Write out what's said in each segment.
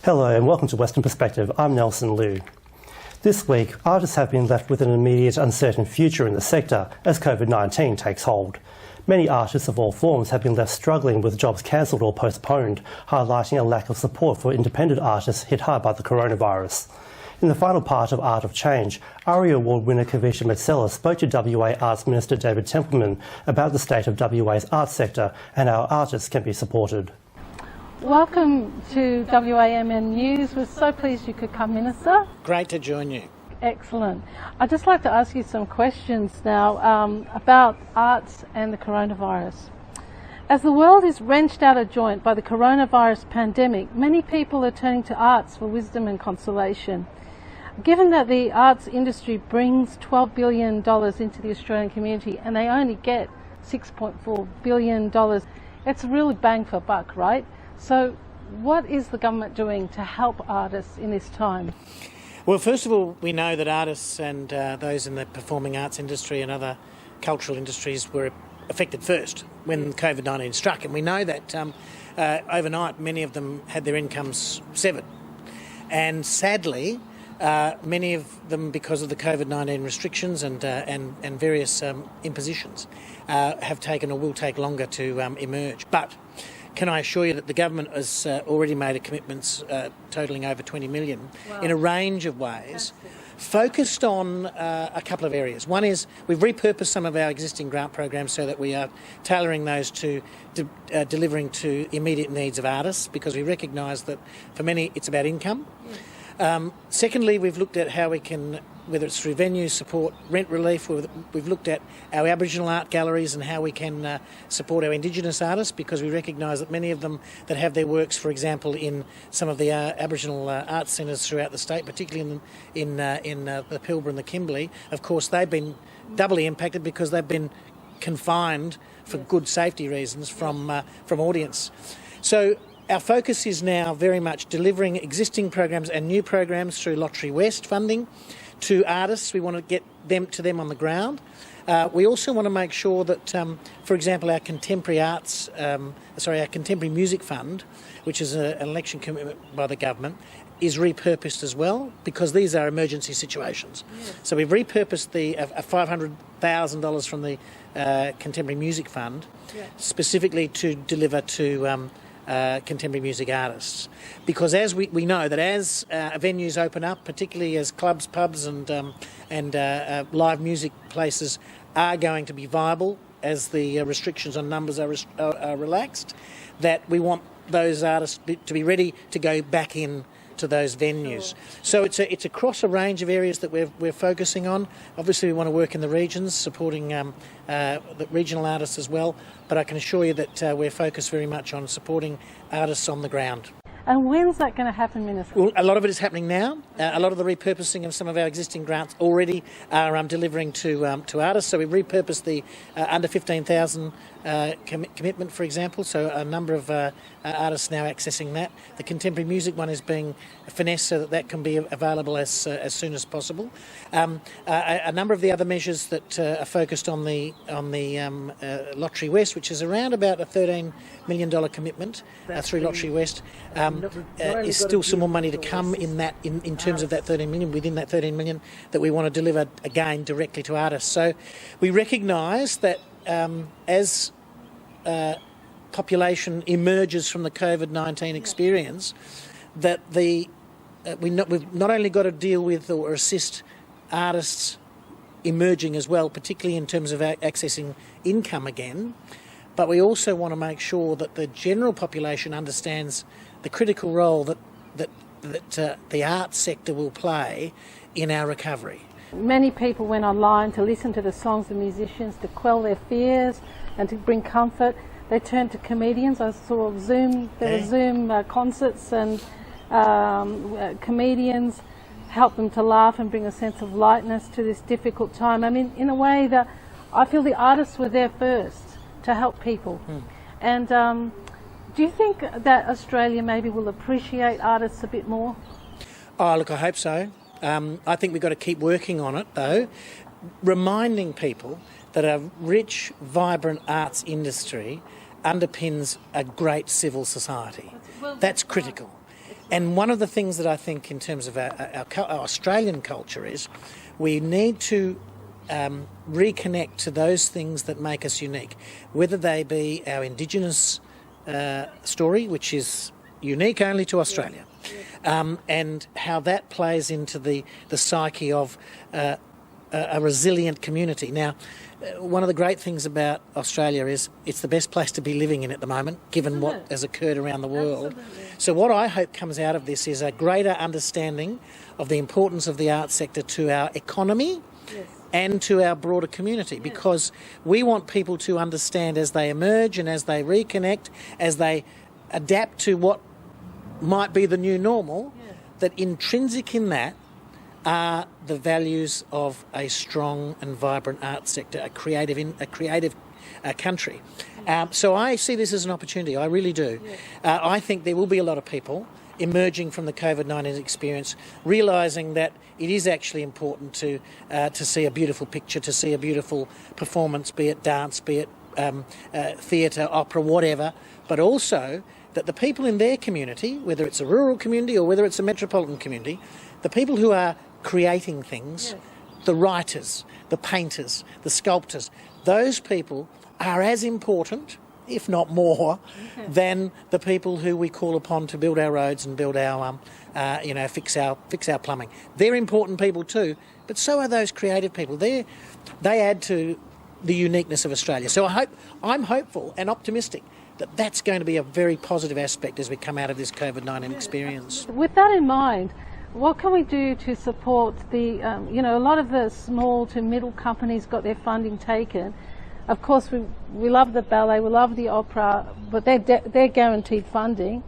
Hello and welcome to Western Perspective. I'm Nelson Liu. This week, artists have been left with an immediate uncertain future in the sector as COVID-19 takes hold. Many artists of all forms have been left struggling with jobs cancelled or postponed, highlighting a lack of support for independent artists hit hard by the coronavirus. In the final part of Art of Change, ARIA Award winner Kavisha Mazzella spoke to WA Arts Minister David Templeman about the state of WA's arts sector and how artists can be supported. Welcome to WAMN News. We're so pleased you could come, Minister. Great to join you. Excellent. I'd just like to ask you some questions now about arts and the coronavirus. As the world is wrenched out of joint by the coronavirus pandemic, many people are turning to arts for wisdom and consolation. Given that the arts industry brings $12 billion into the Australian community and they only get $6.4 billion, it's really bang for buck, right? So what is the government doing to help artists in this time? Well, first of all, we know that artists and those in the performing arts industry and other cultural industries were affected first when COVID-19 struck. And we know that overnight many of them had their incomes severed. And sadly, many of them, because of the COVID-19 restrictions and various impositions, have taken or will take longer to emerge. But can I assure you that the government has already made commitments totalling over $20 million in a range of ways, focused on a couple of areas. One is we've repurposed some of our existing grant programs so that we are tailoring those to delivering to immediate needs of artists, because we recognise that for many it's about income. Secondly, we've looked at how we can, whether it's through venue support, rent relief, we've looked at our Aboriginal art galleries and how we can support our Indigenous artists, because we recognise that many of them that have their works, for example, in some of the Aboriginal arts centres throughout the state, particularly in the Pilbara and the Kimberley, of course they've been doubly impacted because they've been confined for good safety reasons from audience. So our focus is now very much delivering existing programs and new programs through Lottery West funding to artists. We want to get them on the ground. We also want to make sure that, for example, our contemporary music fund, which is an election commitment by the government, is repurposed as well, because these are emergency situations. Yes. So we've repurposed the $500,000 from the contemporary music fund, specifically to deliver to contemporary music artists, because as we know that as venues open up, particularly as clubs, pubs and live music places are going to be viable as the restrictions on numbers are relaxed, that we want those artists to be ready to go back in to those venues. So it's across a range of areas that we're focusing on. Obviously we want to work in the regions, supporting the regional artists as well, but I can assure you that we're focused very much on supporting artists on the ground. And when's that going to happen, Minister? Well, a lot of it is happening now. A lot of the repurposing of some of our existing grants already are delivering to artists. So we've repurposed the under 15,000 commitment, for example. So a number of artists now accessing that. The contemporary music one is being finessed so that can be available as soon as possible. A number of the other measures that are focused on the Lottery West, which is around about a $13 million commitment through Lottery West. Is still some more money to come in terms of that 13 million, within that 13 million that we want to deliver again directly to artists. So we recognise that as population emerges from the COVID-19 experience, that we've not only got to deal with or assist artists emerging as well, particularly in terms of accessing income again, but we also want to make sure that the general population understands the critical role that the arts sector will play in our recovery. Many people went online to listen to the songs of musicians to quell their fears and to bring comfort. They turned to comedians. I saw Zoom concerts, and comedians help them to laugh and bring a sense of lightness to this difficult time. I mean, in a way that I feel the artists were there first to help people. And do you think that Australia maybe will appreciate artists a bit more? Oh, look, I hope so. I think we've got to keep working on it, though, reminding people that a rich, vibrant arts industry underpins a great civil society. That's critical. And one of the things that I think in terms of our Australian culture is we need to reconnect to those things that make us unique, whether they be our Indigenous story, which is unique only to Australia, and how that plays into the psyche of a resilient community. Now, one of the great things about Australia is it's the best place to be living in at the moment, given what has occurred around the world. Absolutely. So what I hope comes out of this is a greater understanding of the importance of the arts sector to our economy and to our broader community, because we want people to understand as they emerge and as they reconnect, as they adapt to what might be the new normal, that intrinsic in that are the values of a strong and vibrant arts sector, a creative country. So I see this as an opportunity, I really do. I think there will be a lot of people emerging from the COVID-19 experience, realising that it is actually important to see a beautiful picture, to see a beautiful performance, be it dance, be it theatre, opera, whatever, but also that the people in their community, whether it's a rural community or whether it's a metropolitan community, the people who are creating things, the writers, the painters, the sculptors, those people are as important, if not more, than the people who we call upon to build our roads and build our, fix our plumbing. They're important people too, but so are those creative people. They add to the uniqueness of Australia. So I'm hopeful and optimistic that that's going to be a very positive aspect as we come out of this COVID-19 experience. With that in mind, what can we do to support the, a lot of the small to middle companies got their funding taken. Of course, we love the ballet, we love the opera, but they're guaranteed funding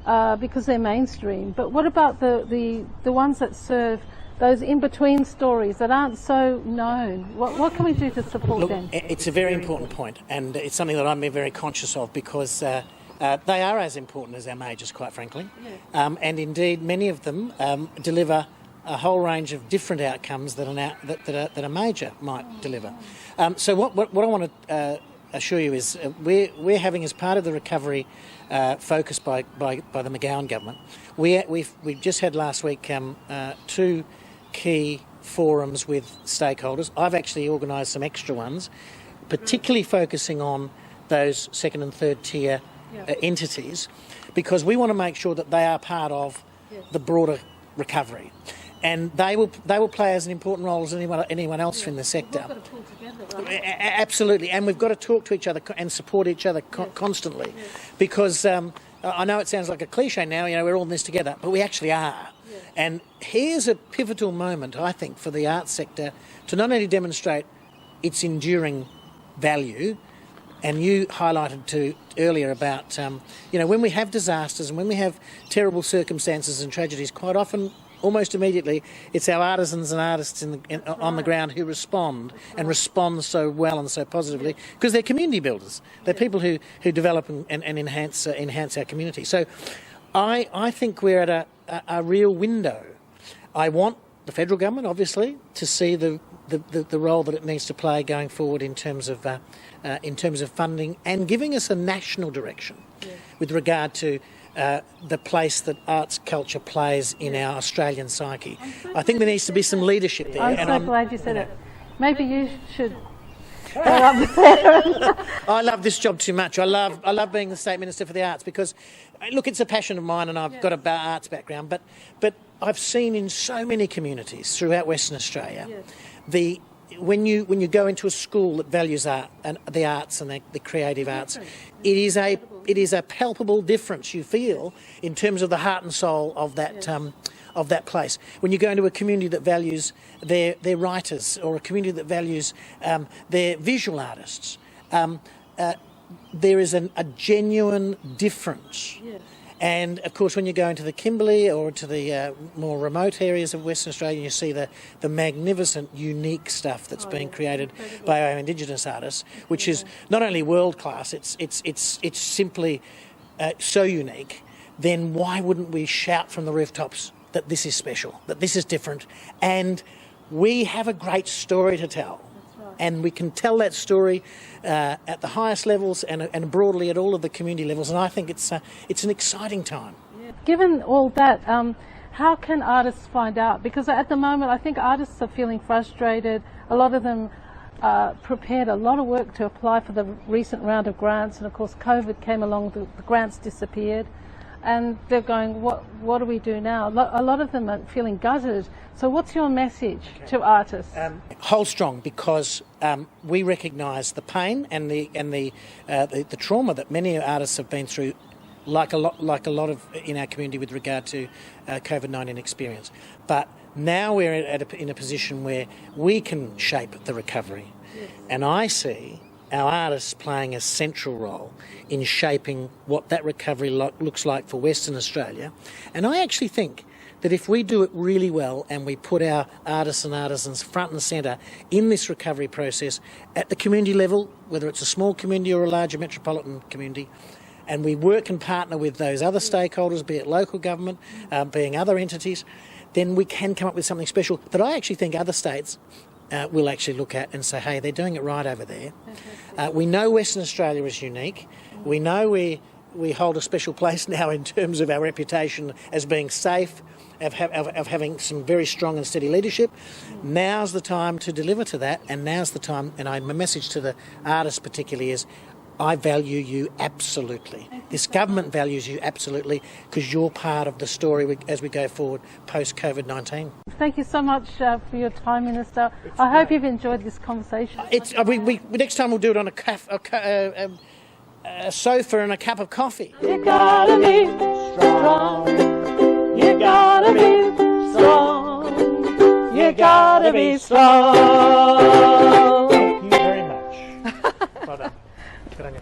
because they're mainstream. But what about the ones that serve those in-between stories that aren't so known? What can we do to support them? It's a very important point, and it's something that I'm very conscious of, because they are as important as our majors, quite frankly. And indeed, many of them deliver a whole range of different outcomes that a major might deliver. So what I want to assure you is we're having, as part of the recovery focus by the McGowan government, we've just had last week two key forums with stakeholders. I've actually organised some extra ones, particularly focusing on those second and third tier entities, because we want to make sure that they are part of the broader recovery, and they will play as an important role as anyone else in the sector. We've got to pull together, right? Absolutely, and we've got to talk to each other and support each other constantly, because I know it sounds like a cliche now, we're all in this together, but we actually are. And here's a pivotal moment, I think, for the arts sector to not only demonstrate its enduring value, and you highlighted earlier about, when we have disasters and when we have terrible circumstances and tragedies, quite often, almost immediately, it's our artisans and artists on the ground who respond, and respond so well and so positively, because they're community builders. They're people who develop and enhance our community. So I think we're at a real window. I want the federal government, obviously, to see the role that it needs to play going forward in terms of funding and giving us a national direction with regard to the place that arts culture plays in our Australian psyche. I think there needs to be some leadership there. I'm so glad you said it. Maybe you should go up there. I love this job too much. I love being the State Minister for the Arts, because, look, it's a passion of mine, and I've got an arts background, but I've seen in so many communities throughout Western Australia when you go into a school that values art and the arts and the creative arts, it is a palpable difference you feel in terms of the heart and soul of that place. When you go into a community that values their writers, or a community that values their visual artists, there is a genuine difference. And of course, when you go into the Kimberley or to the more remote areas of Western Australia, you see the magnificent, unique stuff that's being created by our Indigenous artists, which is not only world class, it's simply so unique. Then why wouldn't we shout from the rooftops that this is special, that this is different, and we have a great story to tell? And we can tell that story at the highest levels and broadly at all of the community levels. And I think it's an exciting time. given all that, how can artists find out? Because at the moment, I think artists are feeling frustrated. A lot of them prepared a lot of work to apply for the recent round of grants, and of course COVID came along, the grants disappeared, and they're going, what do we do now? A lot of them are feeling gutted. So what's your message to artists? Hold strong, because we recognise the pain and the trauma that many artists have been through, like a lot of in our community with regard to COVID-19 experience. But now we're in a position where we can shape the recovery. Yes. And I see our artists playing a central role in shaping what that recovery looks like for Western Australia. And I actually think that if we do it really well and we put our artists and artisans front and centre in this recovery process at the community level, whether it's a small community or a larger metropolitan community, and we work and partner with those other stakeholders, be it local government, being other entities, then we can come up with something special that I actually think other states will actually look at and say, hey, they're doing it right over there. We know Western Australia is unique. We know we hold a special place now in terms of our reputation as being safe, of having some very strong and steady leadership. Now's the time to deliver to that, and now's the time, and my message to the artists particularly is, I value you absolutely. This government values you absolutely, because you're part of the story as we go forward post-COVID-19. Thank you so much for your time, Minister. I hope you've enjoyed this conversation. Next time we'll do it on a sofa and a cup of coffee. You gotta be strong. You gotta be strong. You gotta be strong. Thank you very much. Well done. Good on you.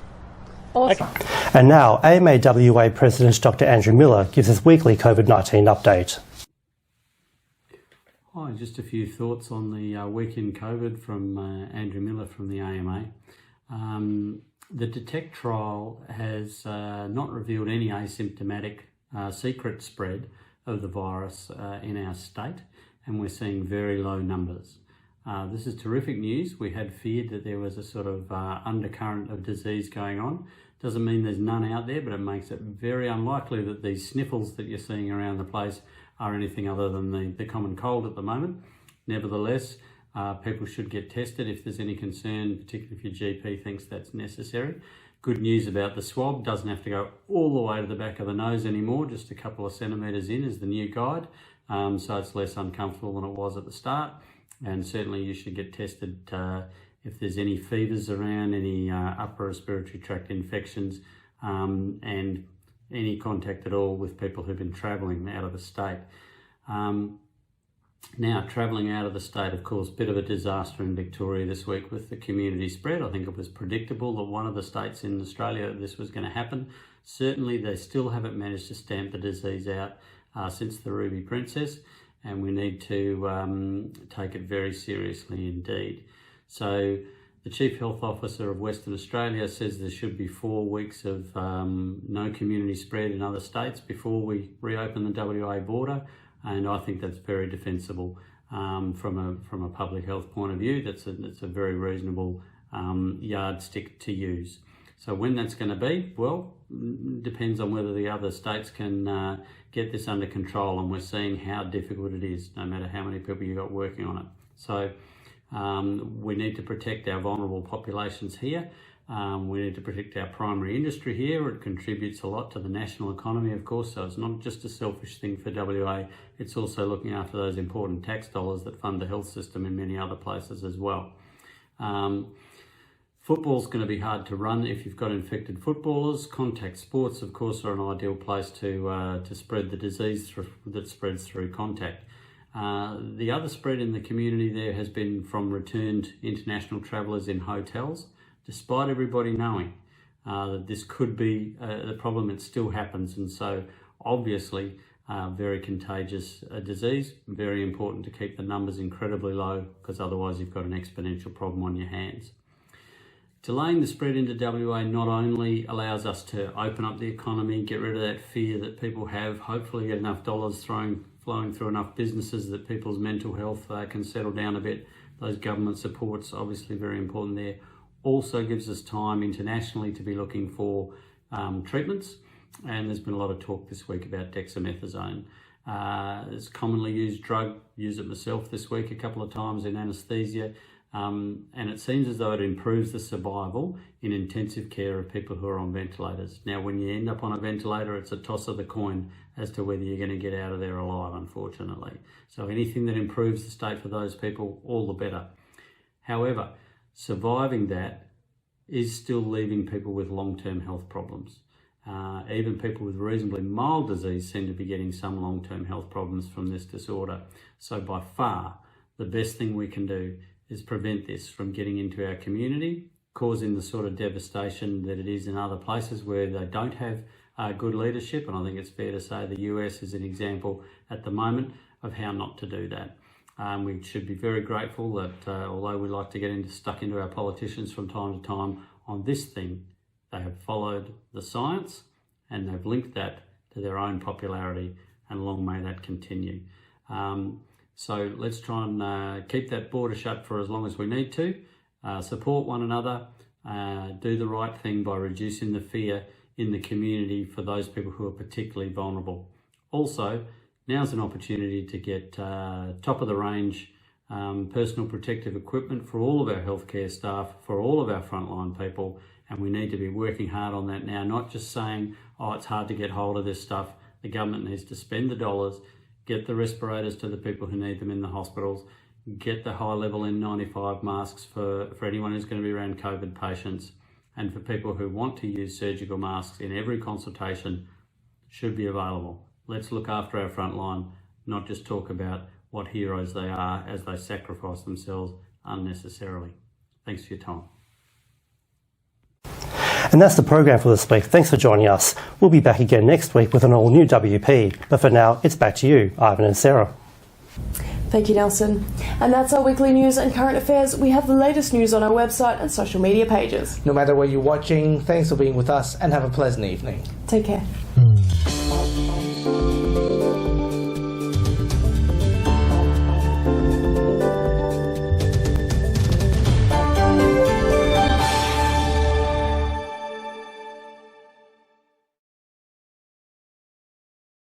Awesome. Okay. And now, AMA-WA President Dr. Andrew Miller gives us weekly COVID-19 update. Hi, just a few thoughts on the week in COVID from Andrew Miller from the AMA. The DETECT trial has not revealed any asymptomatic secret spread of the virus in our state, and we're seeing very low numbers. This is terrific news. We had feared that there was a sort of undercurrent of disease going on. Doesn't mean there's none out there, but it makes it very unlikely that these sniffles that you're seeing around the place are anything other than the common cold at the moment. Nevertheless, people should get tested if there's any concern, particularly if your GP thinks that's necessary. Good news about the swab, doesn't have to go all the way to the back of the nose anymore, just a couple of centimetres in is the new guide. So it's less uncomfortable than it was at the start. And certainly you should get tested if there's any fevers around, any upper respiratory tract infections, and any contact at all with people who've been travelling out of the state. Now, travelling out of the state, of course, bit of a disaster in Victoria this week with the community spread. I think it was predictable that one of the states in Australia this was going to happen. Certainly, they still haven't managed to stamp the disease out since the Ruby Princess, and we need to take it very seriously indeed. So the Chief Health Officer of Western Australia says there should be 4 weeks of no community spread in other states before we reopen the WA border, and I think that's very defensible from a public health point of view. That's a very reasonable yardstick to use. So when that's going to be, well, depends on whether the other states can get this under control, and we're seeing how difficult it is, no matter how many people you've got working on it. So we need to protect our vulnerable populations here. We need to protect our primary industry here. It contributes a lot to the national economy, of course, so it's not just a selfish thing for WA, it's also looking after those important tax dollars that fund the health system in many other places as well. Football's going to be hard to run if you've got infected footballers. Contact sports, of course, are an ideal place to spread the disease that spreads through contact. The other spread in the community there has been from returned international travellers in hotels. Despite everybody knowing that this could be the problem, it still happens, and so obviously very contagious disease. Very important to keep the numbers incredibly low, because otherwise you've got an exponential problem on your hands. Delaying the spread into WA not only allows us to open up the economy, get rid of that fear that people have, hopefully get enough dollars flowing through enough businesses that people's mental health can settle down a bit. Those government supports obviously very important there. Also gives us time internationally to be looking for treatments and there's been a lot of talk this week about dexamethasone. It's a commonly used drug, used it myself this week a couple of times in anaesthesia, and it seems as though it improves the survival in intensive care of people who are on ventilators. Now, when you end up on a ventilator, it's a toss of the coin as to whether you're going to get out of there alive, unfortunately. So anything that improves the state for those people, all the better. However, surviving that is still leaving people with long-term health problems. Even people with reasonably mild disease seem to be getting some long-term health problems from this disorder. So by far, the best thing we can do is prevent this from getting into our community, causing the sort of devastation that it is in other places where they don't have good leadership. And I think it's fair to say the US is an example at the moment of how not to do that. We should be very grateful that although we like to get stuck into our politicians from time to time on this thing, they have followed the science and they've linked that to their own popularity, and long may that continue. So let's try and keep that border shut for as long as we need to, support one another, do the right thing by reducing the fear in the community for those people who are particularly vulnerable. Also, now's an opportunity to get top of the range personal protective equipment for all of our healthcare staff, for all of our frontline people, and we need to be working hard on that now, not just saying, oh, it's hard to get hold of this stuff. The government needs to spend the dollars, get the respirators to the people who need them in the hospitals, get the high-level N95 masks for anyone who's going to be around COVID patients, and for people who want to use surgical masks in every consultation should be available. Let's look after our frontline, not just talk about what heroes they are as they sacrifice themselves unnecessarily. Thanks for your time. And that's the program for this week. Thanks for joining us. We'll be back again next week with an all-new WP. But for now, it's back to you, Ivan and Sarah. Thank you, Nelson. And that's our weekly news and current affairs. We have the latest news on our website and social media pages. No matter where you're watching, thanks for being with us and have a pleasant evening. Take care.